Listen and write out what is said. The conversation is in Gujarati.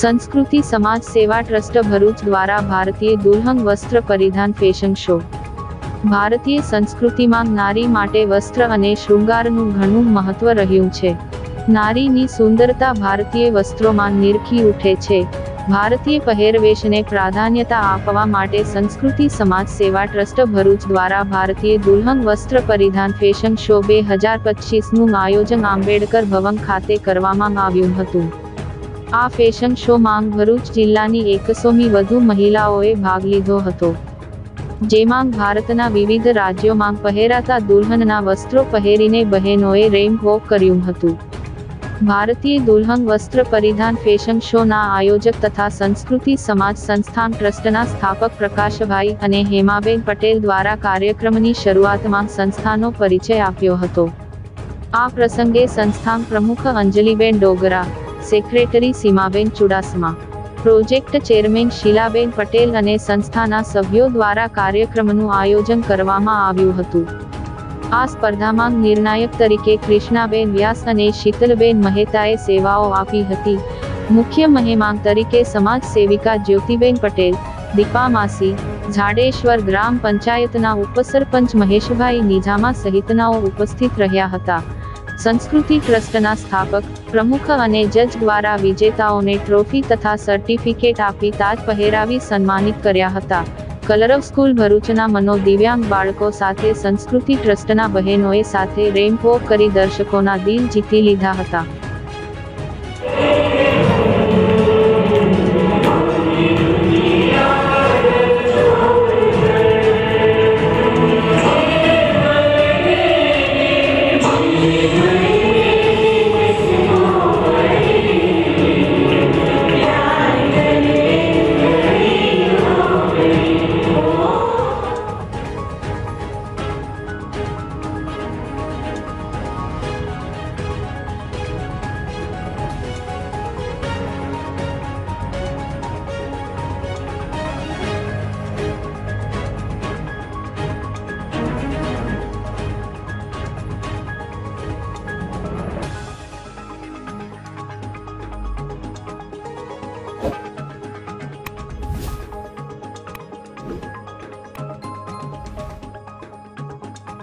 સંસ્કૃતિ સમાજ સેવા ટ્રસ્ટ ભરૂચ દ્વારા ભારતીય દુલ્હન વસ્ત્ર પરિધાન ફેશન શો। ભારતીય સંસ્કૃતિમાં નારી માટે વસ્ત્ર અને શૃંગારનું ઘણું મહત્વ રહ્યું છે। નારીની સુંદરતા ભારતીય વસ્ત્રોમાં નિરખી ઉઠે છે। ભારતીય પહેરવેશને પ્રાધાન્યતા આપવા માટે સંસ્કૃતિ સમાજ સેવા ટ્રસ્ટ ભરૂચ દ્વારા ભારતીય દુલ્હન વસ્ત્ર પરિધાન ફેશન શો 2025નું આયોજન આંબેડકર ભવન ખાતે કરવામાં આવ્યું હતું। આ ફેશન શોમાં ભરૂચ જિલ્લાની 100મી વધુ મહિલાઓએ ભાગ લીધો હતો, જેમાં ભારતના વિવિધ રાજ્યોમાં પહેરાતા દુલ્હનના વસ્ત્રો પહેરીને બહેનોએ રેમ્પ વોક કર્યું હતું। ભારતીય દુલ્હન વસ્ત્ર પરિધાન ફેશન શોના આયોજક તથા સંસ્કૃતિ સમાજ સંસ્થાન ટ્રસ્ટના સ્થાપક પ્રકાશભાઈ અને હેમાબેન પટેલ દ્વારા કાર્યક્રમની શરૂઆતમાં સંસ્થાનો પરિચય આપ્યો હતો। આ પ્રસંગે સંસ્થાન પ્રમુખ Anjaliben Dogra, secretary સીમાબેન Chudasama, project chairman શીલાબેન Patel અને સંસ્થાના સભ્યો દ્વારા કાર્યક્રમનું આયોજન કરવામાં આવ્યું હતું। આ સ્પર્ધામાં નિર્ણાયક તરીકે કૃષ્ણાબેન વ્યાસ અને શીતલબેન મહેતાએ સેવાઓ આપી હતી। મુખ્ય મહેમાન તરીકે સમાજ સેવિકા જ્યોતિબેન પટેલ, દીપા માસી, ઝાડેશ્વર ગ્રામ પંચાયતના ઉપસરપંચ મહેશભાઈ નિઝામા સહિતનાઓ ઉપસ્થિત રહ્યા હતા। સંસ્કૃતિ ટ્રસ્ટના સ્થાપક, પ્રમુખ અને જજ દ્વારા વિજેતાઓને ટ્રોફી તથા સર્ટિફિકેટ આપી તાજ પહેરાવી સન્માનિત કર્યા હતા। કલરવ સ્કૂલ ભરૂચના મનોદિવ્યાંગ બાળકો સાથે સંસ્કૃતિ ટ્રસ્ટના બહેનોએ સાથે રેમ્પ વોક કરી દર્શકોના દિલ જીતી લીધા હતા।